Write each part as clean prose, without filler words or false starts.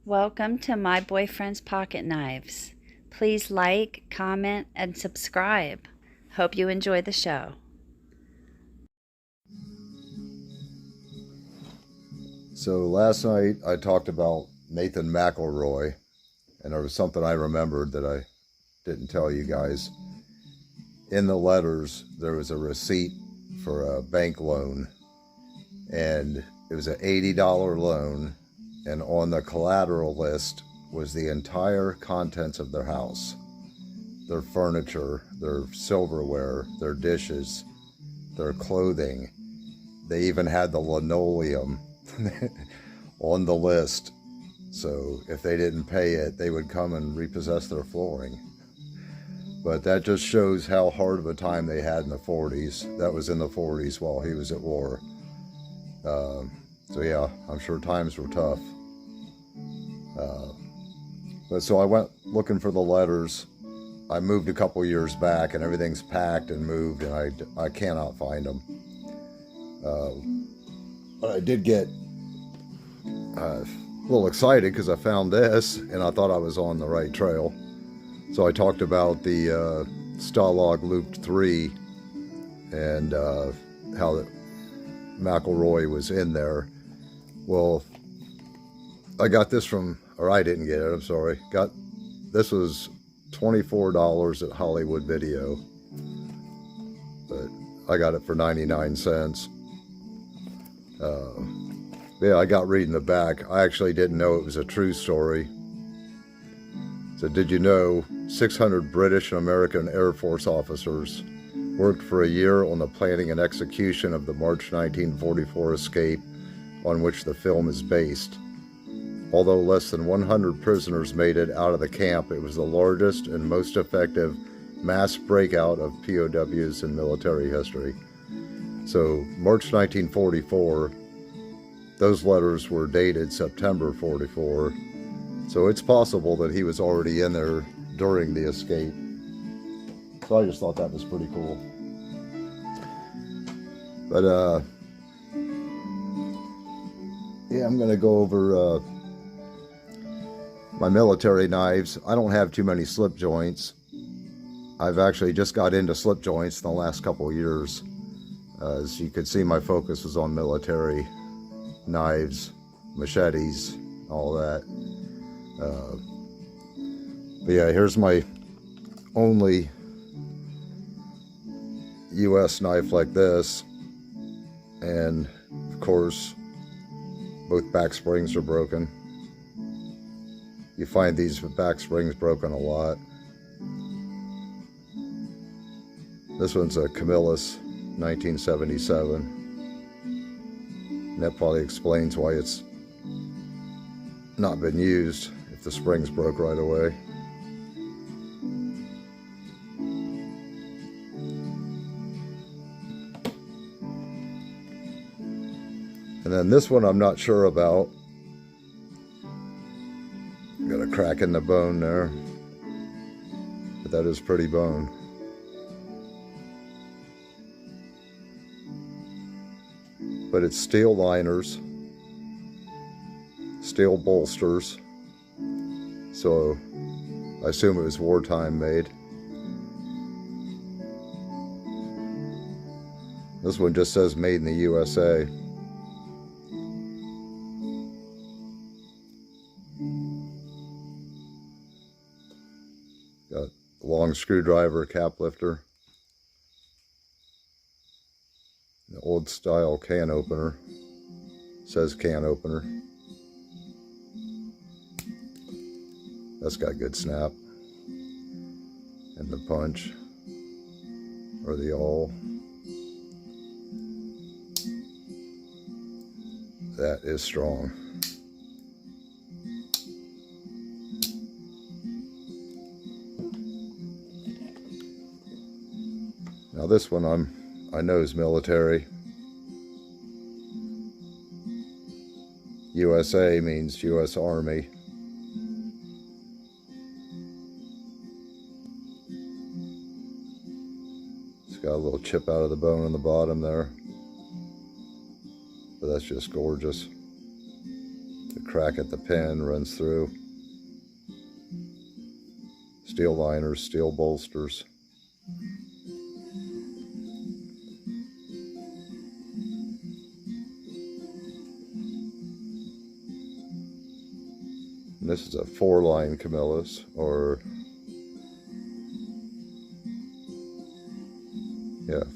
Welcome to My Boyfriend's Pocket Knives. Please like, comment, and subscribe. Hope you enjoy the show. So last night I talked about Nathan McElroy, and there was something I remembered that I didn't tell you guys. In the letters, there was a receipt for a bank loan, and it was an $80 loan, and on the collateral list was the entire contents of their house, their furniture, their silverware, their dishes, their clothing. They even had the linoleum on the list, so if they didn't pay it, they would come and repossess their flooring. But that just shows how hard of a time they had in the 40s. That was in the 40s while he was at war. So yeah, I'm sure times were tough. But so I went looking for the letters. I moved a couple years back, and everything's packed and moved, and I cannot find them. But I did get a little excited because I found this, and I thought I was on the right trail. So I talked about the Stalag Loop 3 and how McElroy was in there. Well, I got this from, or I didn't get it, I'm sorry. This was $24 at Hollywood Video, but I got it for 99 cents. Yeah, I got reading the back. I actually didn't know it was a true story. So did you know 600 British and American Air Force officers worked for a year on the planning and execution of the March 1944 escape on which the film is based? Although less than 100 prisoners made it out of the camp, it was the largest and most effective mass breakout of POWs in military history. So March 1944, those letters were dated September 44. So it's possible that he was already in there during the escape. So I just thought that was pretty cool. But yeah, I'm going to go over my military knives. I don't have too many slip joints. I've actually just got into slip joints in the last couple of years. As you could see, my focus was on military knives, machetes, all that. But yeah, here's my only US knife like this, and of course both back springs are broken. You find these back springs broken a lot. This one's a Camillus 1977, and that probably explains why it's not been used if the springs broke right away. And then this one I'm not sure about. Got a crack in the bone there, but that is pretty bone. But it's steel liners, steel bolsters, so I assume it was wartime made. This one just says made in the USA. Got a long screwdriver, cap lifter, an old style can opener. Says can opener. That's got good snap. And the punch, or the awl. That is strong. Now this one I know is military. USA means US Army. It's got a little chip out of the bone on the bottom there, but that's just gorgeous. The track at the pin runs through. Steel liners, steel bolsters. And this is a 4-line Camillus, or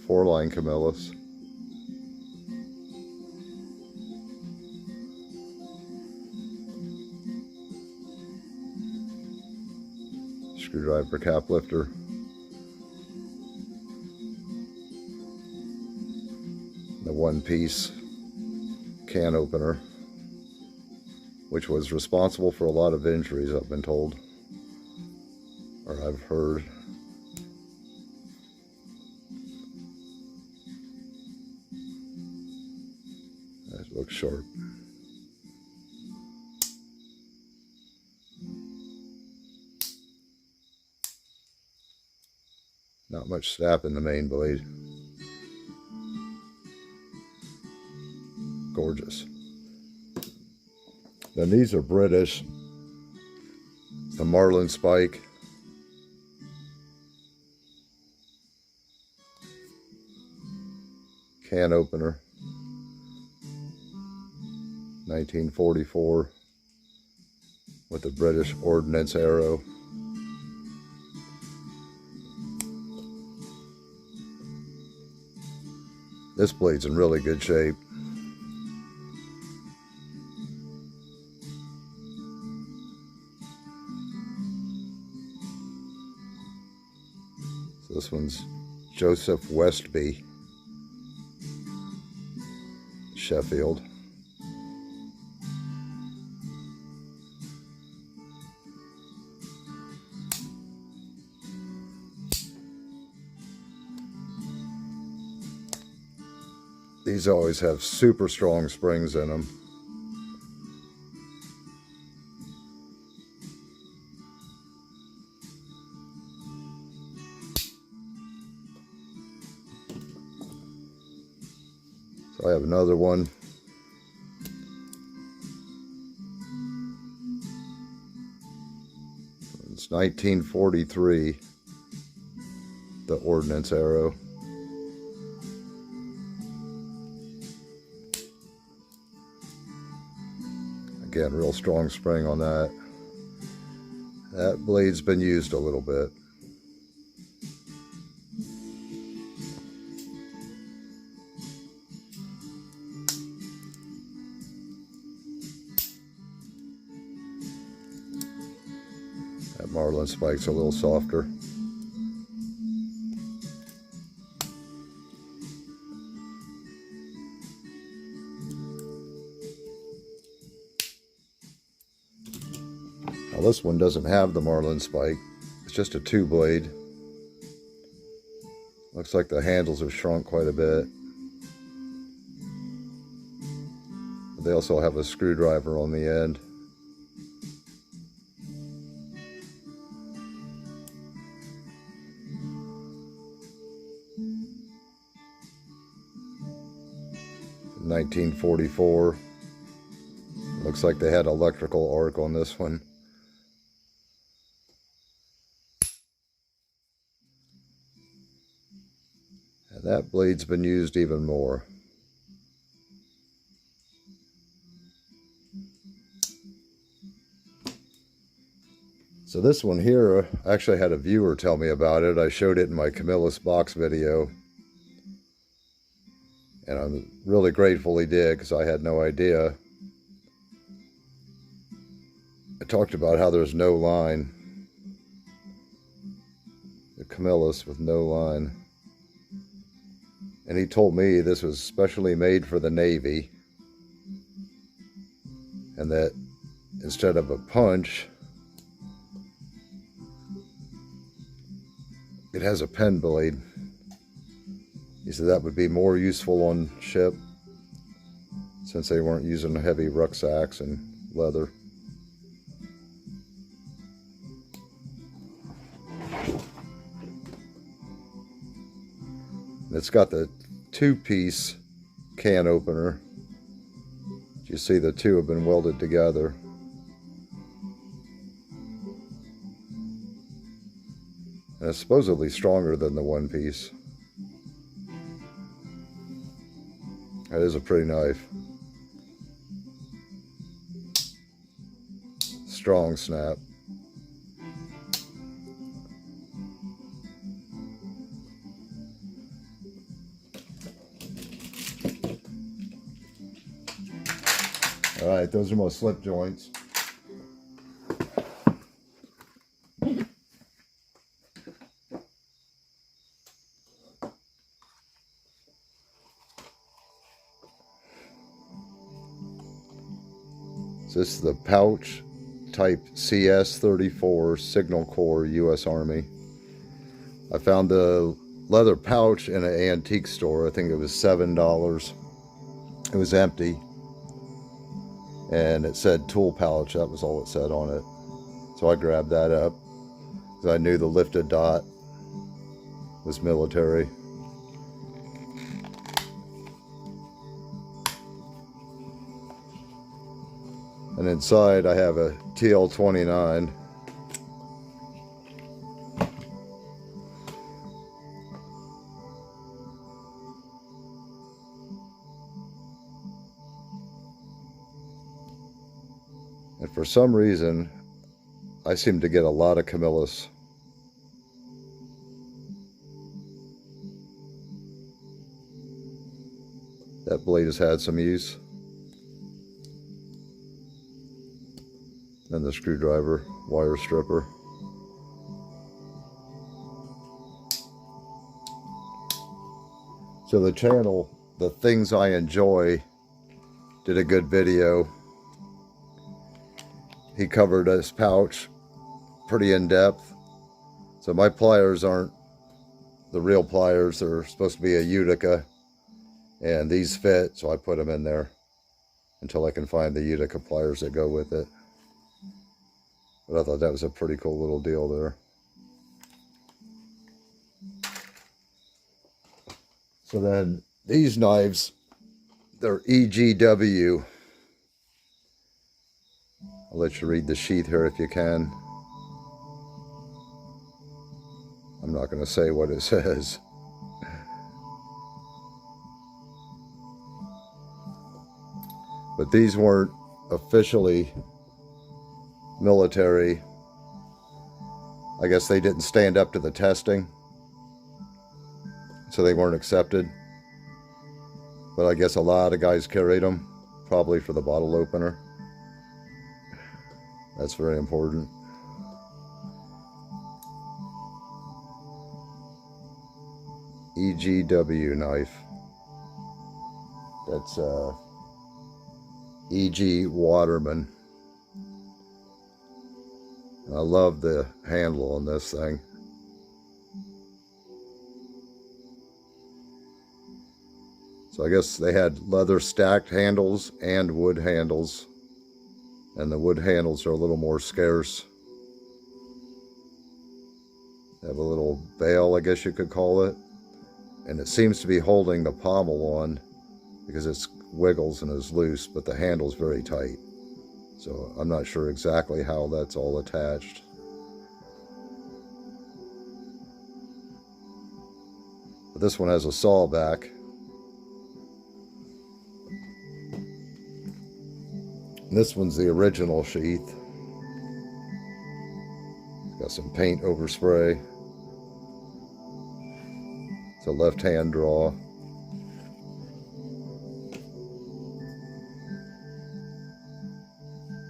4-line Camillus. Screwdriver cap lifter. The one-piece can opener, which was responsible for a lot of injuries, I've been told, or I've heard. That looks sharp. Not much snap in the main blade. Gorgeous. Then these are British. The Marlin spike. Can opener. 1944 with the British Ordnance arrow. This blade's in really good shape. So this one's Joseph Westby, Sheffield. These always have super strong springs in them. So I have another one. It's 1943, the Ordnance arrow. Again, real strong spring on that. That blade's been used a little bit. That Marlin spike's a little softer. Now this one doesn't have the Marlin spike. It's just a 2-blade. Looks like the handles have shrunk quite a bit. But they also have a screwdriver on the end. From 1944. Looks like they had electrical arc on this one. And that blade's been used even more. So this one here, I actually had a viewer tell me about it. I showed it in my Camillus box video. And I'm really grateful he did, because I had no idea. I talked about how there's no line. The Camillus with no line. And he told me this was specially made for the Navy. And that instead of a punch, it has a pen blade. He said that would be more useful on ship, since they weren't using heavy rucksacks and leather. It's got the 2-piece can opener. You see the two have been welded together. And it's supposedly stronger than the one piece. That is a pretty knife. Strong snap. All right, those are my slip joints. So this is the pouch type CS-34 Signal Corps U.S. Army. I found the leather pouch in an antique store. I think it was $7. It was empty. And it said tool pouch. That was all it said on it. So I grabbed that up because I knew the lifted dot was military. And inside I have a TL-29. And for some reason, I seem to get a lot of Camillus. That blade has had some use. And the screwdriver, wire stripper. So the channel, The Things I Enjoy, did a good video. He covered this pouch pretty in depth. So my pliers aren't the real pliers. They're supposed to be a Utica. And these fit, so I put them in there until I can find the Utica pliers that go with it. But I thought that was a pretty cool little deal there. So then these knives, they're EGW. I'll let you read the sheath here if you can. I'm not going to say what it says. But these weren't officially military. I guess they didn't stand up to the testing, so they weren't accepted. But I guess a lot of guys carried them, probably for the bottle opener. That's very important. EGW knife. That's E.G. Waterman. I love the handle on this thing. So I guess they had leather stacked handles and wood handles. And the wood handles are a little more scarce. They have a little bail, I guess you could call it. And it seems to be holding the pommel on because it wiggles and is loose, but the handle's very tight. So I'm not sure exactly how that's all attached. But this one has a saw back. And this one's the original sheath. It's got some paint overspray. It's a left-hand draw.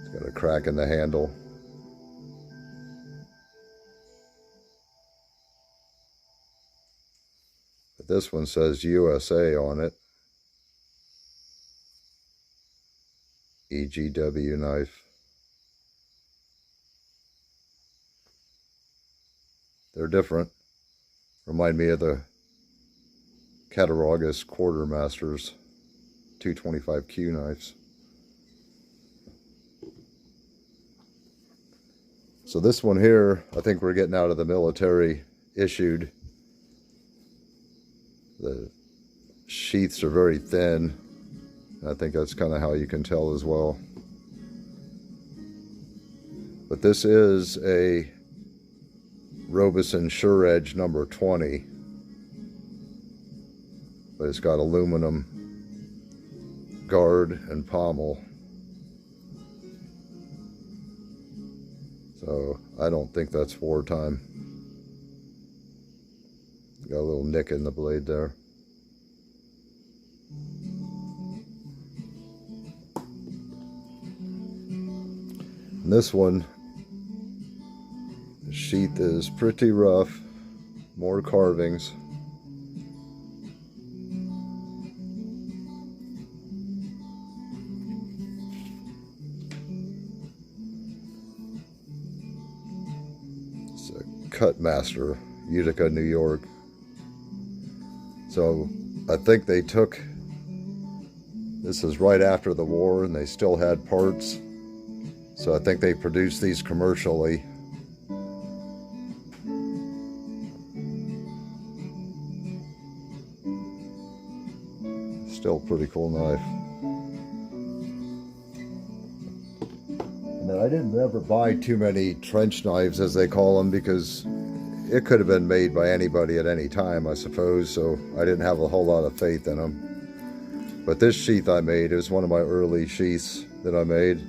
It's got a crack in the handle. But this one says USA on it. EGW knife. They're different. Remind me of the Cattaraugus Quartermasters 225Q knives. So this one here, I think we're getting out of the military issued. The sheaths are very thin. I think that's kind of how you can tell as well. But this is a Robeson Sure Edge number 20. But it's got aluminum guard and pommel. So I don't think that's wartime. Got a little nick in the blade there. And this one, the sheath is pretty rough, more carvings. It's a Cut Master, Utica, New York. So I think they took, this is right after the war and they still had parts. So I think they produced these commercially. Still a pretty cool knife. And then I didn't ever buy too many trench knives, as they call them, because it could have been made by anybody at any time, I suppose, so I didn't have a whole lot of faith in them. But this sheath I made is one of my early sheaths that I made.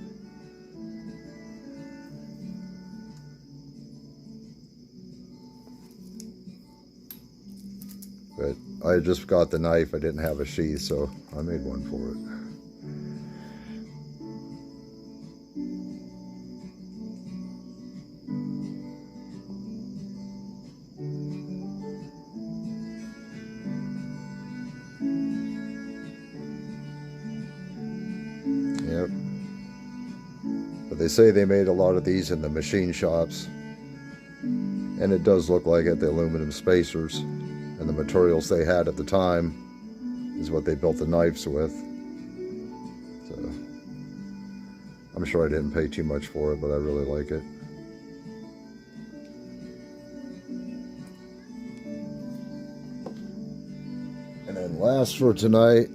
But I just got the knife, I didn't have a sheath, so I made one for it. Yep. But they say they made a lot of these in the machine shops. And it does look like it, the aluminum spacers. And the materials they had at the time is what they built the knives with. So I'm sure I didn't pay too much for it, but I really like it. And then last for tonight,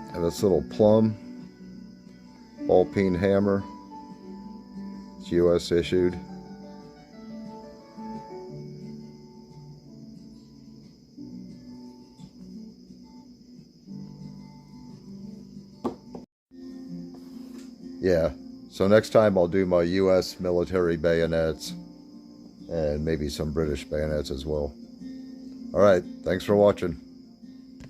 I have this little plum ball peen hammer. It's US issued. Yeah, so next time I'll do my US military bayonets and maybe some British bayonets as well. All right, thanks for watching.